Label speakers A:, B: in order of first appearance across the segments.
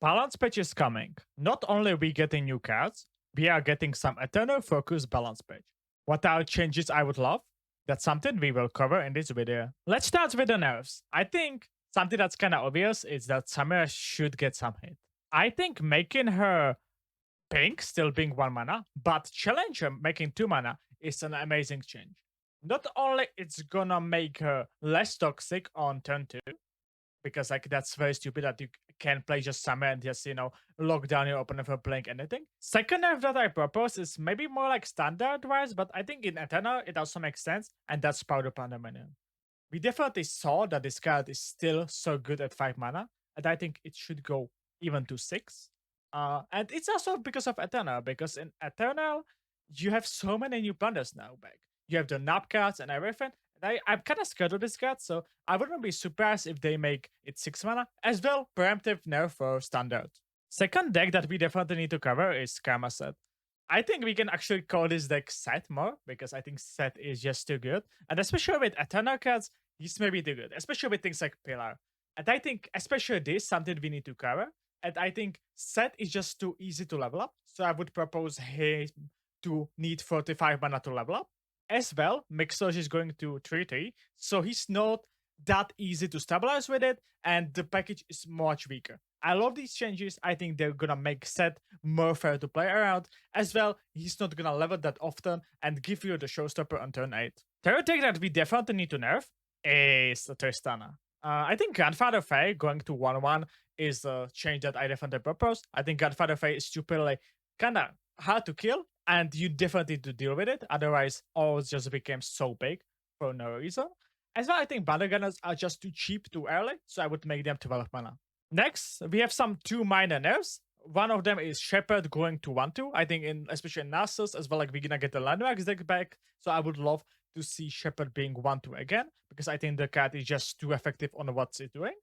A: Balance patch is coming. Not only we getting new cards, we are getting some eternal focus balance patch. What are changes I would love? That's something we will cover in this video. Let's start with the nerfs. I think something that's kind of obvious is that Samira should get some hit. I think making her pink still being 1 mana, but Challenger making 2 mana is an amazing change. Not only it's gonna make her less toxic on turn 2, because like that's very stupid that you can play just summer and just lock down your opponent for playing anything. Second nerf that I propose is maybe more like standard wise, but I think in Eternal it also makes sense, and that's Powder Pandemonium. We definitely saw that this card is still so good at 5 mana, and I think it should go even to 6. And it's also because of Eternal, because in Eternal you have so many new plunders now back. You have the nap cards and everything. I'm kind of scared of this card, so I wouldn't be surprised if they make it 6 mana. As well, preemptive nerf for standard. Second deck that we definitely need to cover is Karma Sett. I think we can actually call this deck Sett more, because I think Sett is just too good. And especially with Eternal cards, this may be too good, especially with things like Pillar. And I think especially this something we need to cover. And I think Sett is just too easy to level up, so I would propose him to need 45 mana to level up. As well, Mixology is going to 3-3, so he's not that easy to stabilize with it, and the package is much weaker. I love these changes. I think they're gonna make Sett more fair to play around. As well, he's not gonna level that often and give you the showstopper on turn 8. Third thing that we definitely need to nerf is Tristana. I think Grandfather Fae going to 1-1 is a change that I definitely propose. I think Grandfather Fae is stupidly kinda hard to kill, and you definitely need to deal with it. Otherwise, all just became so big for no reason. As well, I think Bandle Gunners are just too cheap too early, so I would make them 12 mana. Next, we have some 2 minor nerfs. One of them is Shepherd going to 1-2. I think especially in Noxus, as well, like we're gonna get the Landmarks deck back. So I would love to see Shepherd being 1-2 again, because I think the card is just too effective on what it's doing.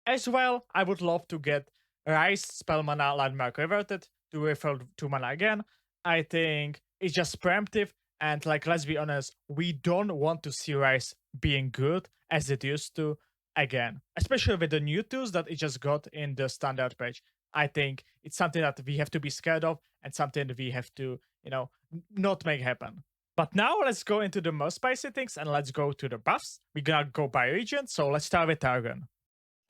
A: As well, I would love to get Rise spell mana Landmark reverted to refill 2 mana again. I think it's just preemptive, and like, let's be honest, we don't want to see Rise being good as it used to again, especially with the new tools that it just got in the standard patch. I think it's something that we have to be scared of, and something that we have to, not make happen. But now let's go into the most spicy things, and let's go to the buffs. We're gonna go by region, so let's start with Targon.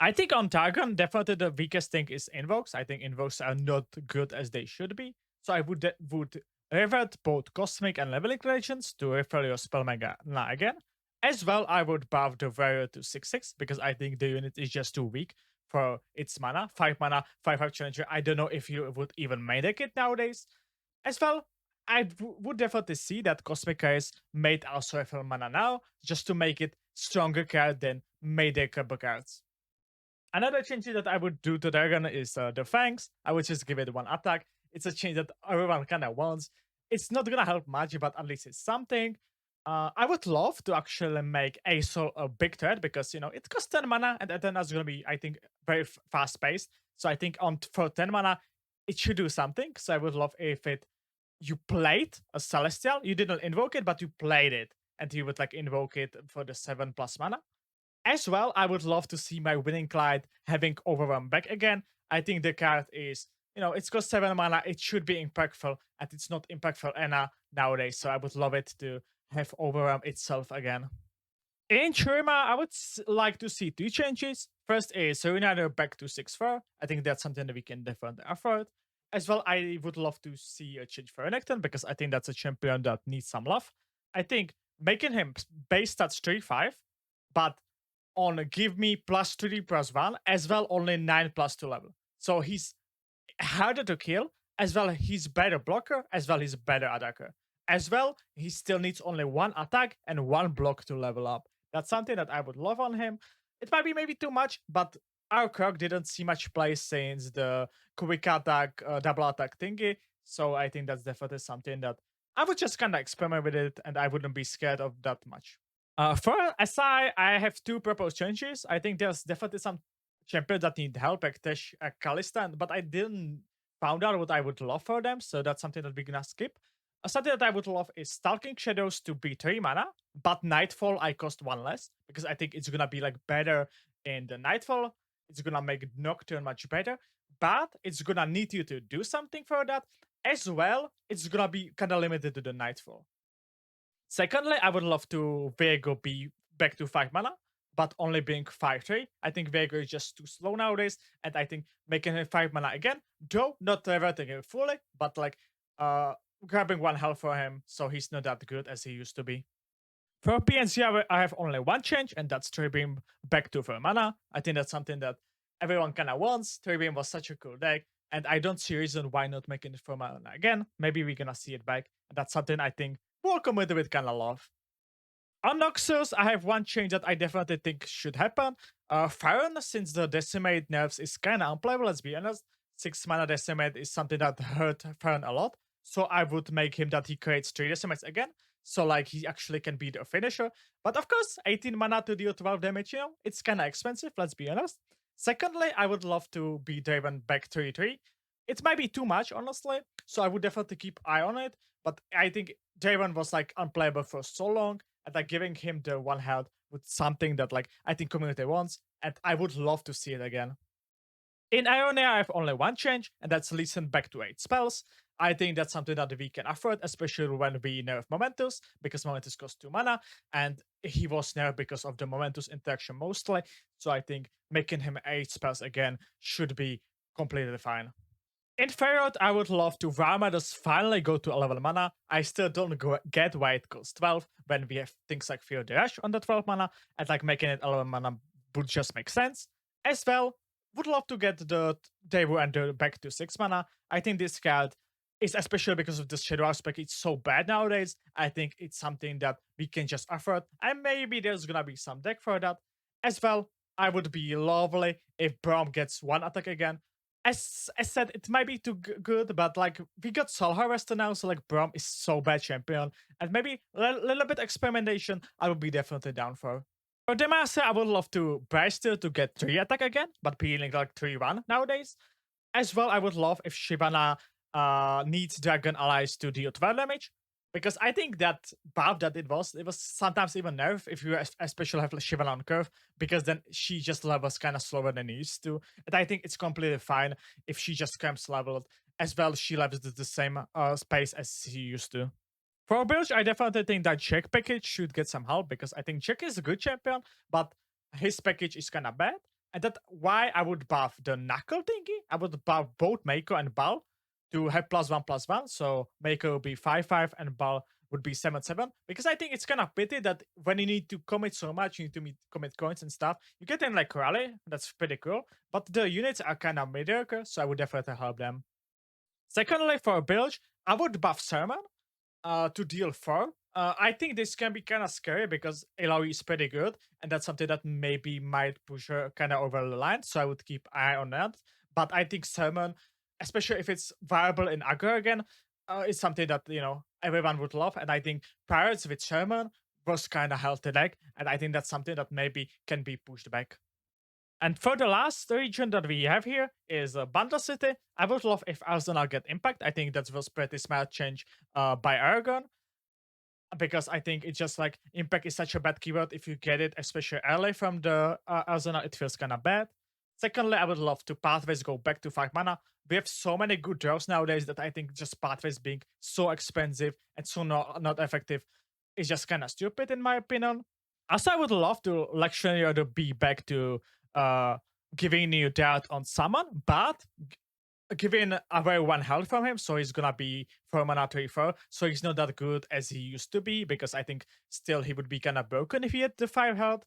A: I think on Targon, definitely the weakest thing is Invokes. I think Invokes are not good as they should be. So I would revert both Cosmic and Leveling Legends to refill your spell mana again. As well, I would buff the Warrior to 6-6, because I think the unit is just too weak for its mana. 5 mana, 5-5 Challenger. I don't know if you would even make it nowadays. As well, I would definitely see that Cosmic is made also refill mana now, just to make it stronger card than Mayday cards. Another change that I would do to Targon is the Fangs. I would just give it 1 attack. It's a change that everyone kind of wants. It's not gonna help much, but at least it's something. I would love to actually make Azul a big threat, because it costs 10 mana, and Eternal is gonna be, I think, very fast paced. So I think for 10 mana, it should do something. So I would love if you played a Celestial, you didn't invoke it, but you played it, and you would like invoke it for the 7+ mana. As well, I would love to see my Winning Clyde having Overwhelm back again. I think the card is, it's got 7 mana, it should be impactful, and it's not impactful nowadays, so I would love it to have Overwhelm itself again. In Shurima, I would like to see 2 changes. First is Runeterra back to 6-4. I think that's something that we can definitely afford. As well, I would love to see a change for Renekton, because I think that's a champion that needs some love. I think making him base stats 3-5, but on give me +3/+1, as well only 9+2 level. So he's harder to kill, as well he's better blocker, as well he's better attacker. As well, he still needs only 1 attack and 1 block to level up. That's something that I would love on him. It might be maybe too much, but our Krog didn't see much play since the quick attack, double attack thingy. So I think that's definitely something that I would just kind of experiment with it, and I wouldn't be scared of that much. For SI, I have 2 proposed changes. I think there's definitely some champions that need help, like Tesh, Kalista, but I didn't found out what I would love for them, so that's something that we're gonna skip. Something that I would love is Stalking Shadows to be 3 mana, but Nightfall I cost 1 less, because I think it's gonna be like better in the Nightfall. It's gonna make Nocturne much better, but it's gonna need you to do something for that. As well, it's gonna be kind of limited to the Nightfall. Secondly, I would love to Vego be back to 5 mana, but only being 5-3. I think Vego is just too slow nowadays, and I think making him 5 mana again, though not reverting him fully, but like grabbing 1 health for him so he's not that good as he used to be. For PNC, I have only one change, and that's 3-beam back to 4 mana. I think that's something that everyone kind of wants. 3-beam was such a cool deck, and I don't see a reason why not making it 4 mana again. Maybe we're gonna see it back, and that's something I think we'll come with kind of love. On Noxus, I have one change that I definitely think should happen. Farron, since the Decimate nerfs is kind of unplayable, let's be honest. 6 mana Decimate is something that hurt Farron a lot. So I would make him that he creates 3 Decimates again. So like he actually can be the finisher. But of course, 18 mana to deal 12 damage, it's kind of expensive, let's be honest. Secondly, I would love to be Draven back 3-3. It might be too much, honestly. So I would definitely keep eye on it. But I think Draven was like unplayable for so long. And like giving him the 1 health with something that like I think community wants. And I would love to see it again. In Ionia, I have only one change, and that's listen back to 8 spells. I think that's something that we can afford, especially when we nerf Momentus, because Momentus costs 2 mana, and he was nerfed because of the Momentus interaction mostly. So I think making him 8 spells again should be completely fine. In Frejlord, I would love to Varmados finally go to 11 mana. I still don't get why it costs 12 when we have things like Fear the Rush on the 12 mana, and like making it 11 mana would just make sense. As well, would love to get the Devu and the back to 6 mana. I think this card is, especially because of the Shadow aspect, it's so bad nowadays. I think it's something that we can just afford, and maybe there's gonna be some deck for that. As well, I would be lovely if Braum gets 1 attack again. As said, it might be too good, but like we got Soul Harvester now, so like Braum is so bad champion, and maybe a little bit experimentation I would be definitely down for. For Demacia, I would love to Bryster to get 3 attack again, but being like 3-1 nowadays. As well, I would love if Shyvana needs Dragon Allies to deal 12 damage, because I think that buff that it was sometimes even nerf if you especially have Shyvana on curve, because then she just levels kind of slower than it used to. And I think it's completely fine if she just comes leveled. As well, she levels the same space as she used to. For Bilge, I definitely think that Jack package should get some help, because I think Jack is a good champion, but his package is kind of bad. And that's why I would buff the Knuckle thingy. I would buff both Mako and Bal to have +1/+1. So Mako would be 5/5 and Bal would be 7/7. Because I think it's kind of pity that when you need to commit so much, you need to commit coins and stuff. You get in like Rally, that's pretty cool. But the units are kind of mediocre, so I would definitely help them. Secondly, for Bilge, I would buff Sermon to deal 4. I think this can be kind of scary because Eloy is pretty good, and that's something that maybe might push her kind of over the line, so I would keep eye on that. But I think Sermon, especially if it's viable in aggro again, is something that, everyone would love, and I think Pirates with Sermon was kind of healthy deck, and I think that's something that maybe can be pushed back. And for the last region that we have here is Bandle City. I would love if Arsenal get Impact. I think that was pretty smart change by Argon, because I think it's just like Impact is such a bad keyword. If you get it, especially early from the Arsenal, it feels kind of bad. Secondly, I would love to Pathways go back to 5 mana. We have so many good draws nowadays that I think just Pathways being so expensive and so not effective is just kind of stupid in my opinion. Also, I would love to Lectionary to be back to giving you that on summon, but giving away 1 health from him, so he's gonna be 4 mana 3/4, so he's not that good as he used to be, because I think still he would be kind of broken if he had the 5 health.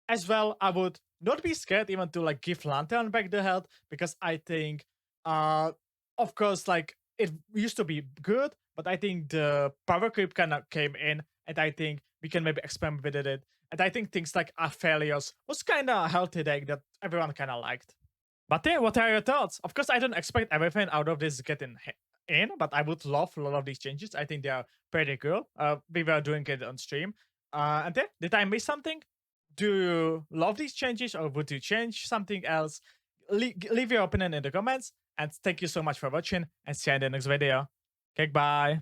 A: As well, I would not be scared even to like give Lantern back the health, because I think of course like it used to be good, but I think the power creep kind of came in, and I think we can maybe experiment with it. And I think things like Aphelios was kind of a healthy deck that everyone kind of liked. But yeah, what are your thoughts? Of course, I don't expect everything out of this getting in, but I would love a lot of these changes. I think they are pretty cool. We were doing it on stream. And yeah, did I miss something? Do you love these changes, or would you change something else? Leave your opinion in the comments. And thank you so much for watching, and see you in the next video. Okay, bye.